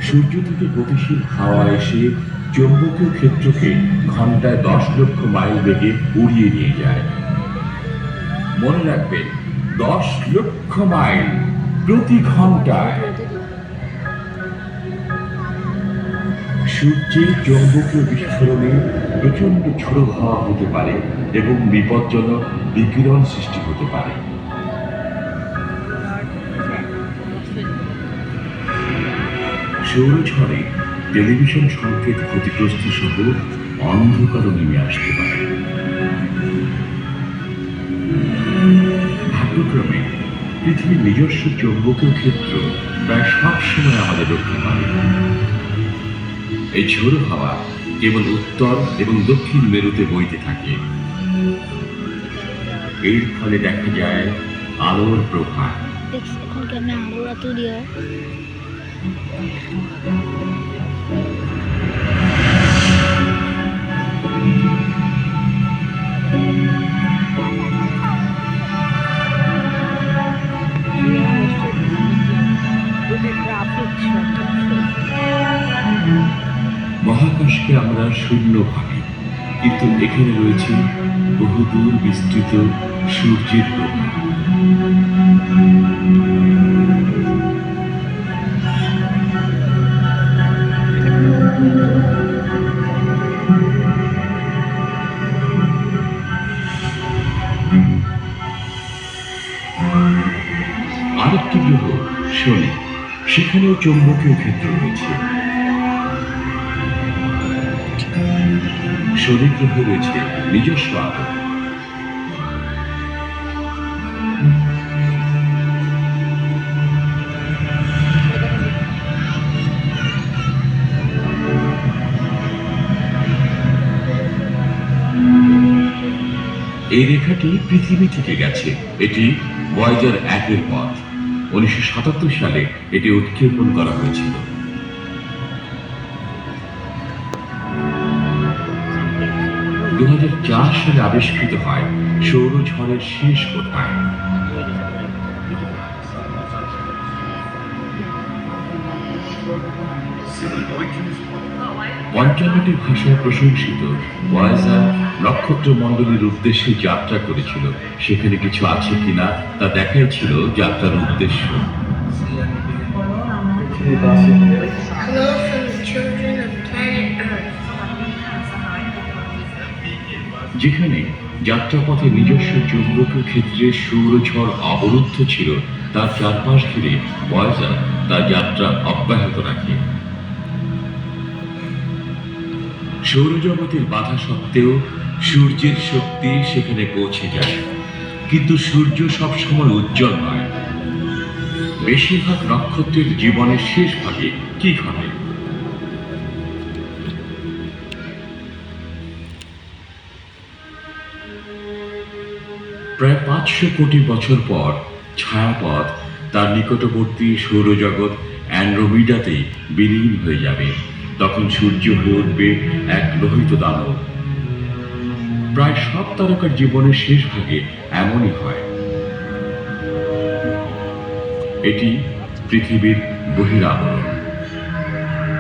সূর্য থেকে গতিশীল হাওয়া এসে চৌম্বকীয় ক্ষেত্রকে ঘন্টায় 10 লক্ষ মাইল বেগে উড়িয়ে নিয়ে যায়। মনে রাখবেন, 10 লক্ষ মাইল প্রতি ঘন্টায়। সূর্যের চৌম্বকীয় বিস্ফোরণে প্রচন্ড ঝোড়ো হাওয়া হতে পারে এবং বিপজ্জনক বিকিরণ সৃষ্টি হতে পারে। সৌরঝড়ে টেলিভিশন সংকেত ক্ষতিগ্রস্ত সহ অন্ধকারও নেমে আসতে পারে। ভাগ্যক্রমে পৃথিবীর নিজস্ব চৌম্বকীয় ক্ষেত্র প্রায় সবসময় আমাদের রক্ষা করে। এই ঝোড়ো হাওয়া কেবল উত্তর এবং দক্ষিণ মেরুতে বইতে থাকে। এর ফলে দেখা যায় আলোর প্রভাব। মহাকাশকে আমরা শূন্য ভাবি, কিন্তু এখানে রয়েছে বহুদূর বিস্তৃত সূর্যের প্রভাব। আরেকটি গ্রহ শনি, সেখানেও চৌম্বকীয় ক্ষেত্র রয়েছে। শনি গ্রহে রয়েছে নিজস্ব আলো। এই রেখাটি পৃথিবী থেকে গেছে। এটি ভয়েজার 1-এর পথ। 1977 সালে এটি উৎক্ষেপণ করা হয়েছিল। সালে আবিষ্কৃত হয় সৌরঝড়ের শেষ কোথায়। পঞ্চান্নটি ভাষায় প্রশংসিত ভয়েজার নক্ষত্রমণ্ডলীর উদ্দেশ্যে যাত্রা করেছিল। সেখানে কিছু আছে কিনা তা দেখাই ছিল যাত্রার উদ্দেশ্য। যেখানে যাত্রাপথে নিজস্ব চৌম্বকীয় ক্ষেত্রে সৌরঝড় অবরুদ্ধ ছিল, তার চারপাশ ঘিরে ভয়েজার তার যাত্রা অব্যাহত রাখে। সৌরজগতের বাধা সত্ত্বেও সূর্যের শক্তি সেখানে পৌঁছে যায়। কিন্তু সূর্য সবসময় উজ্জ্বল নয়। বেশিরভাগ নক্ষত্রের জীবনের শেষ ভাগে কি ঘটে? প্রায় 500 কোটি বছর পর ছায়াপথ তার নিকটবর্তী সৌরজগৎ অ্যান্ড্রোমিডাতেই বিলীন হয়ে যাবে। তখন সূর্য হয়ে উঠবে এক লোহিত দানব। প্রায় সব তারকার জীবনের শেষ ভাগে এমনই হয়। এটি পৃথিবীর বহিরাবরণ।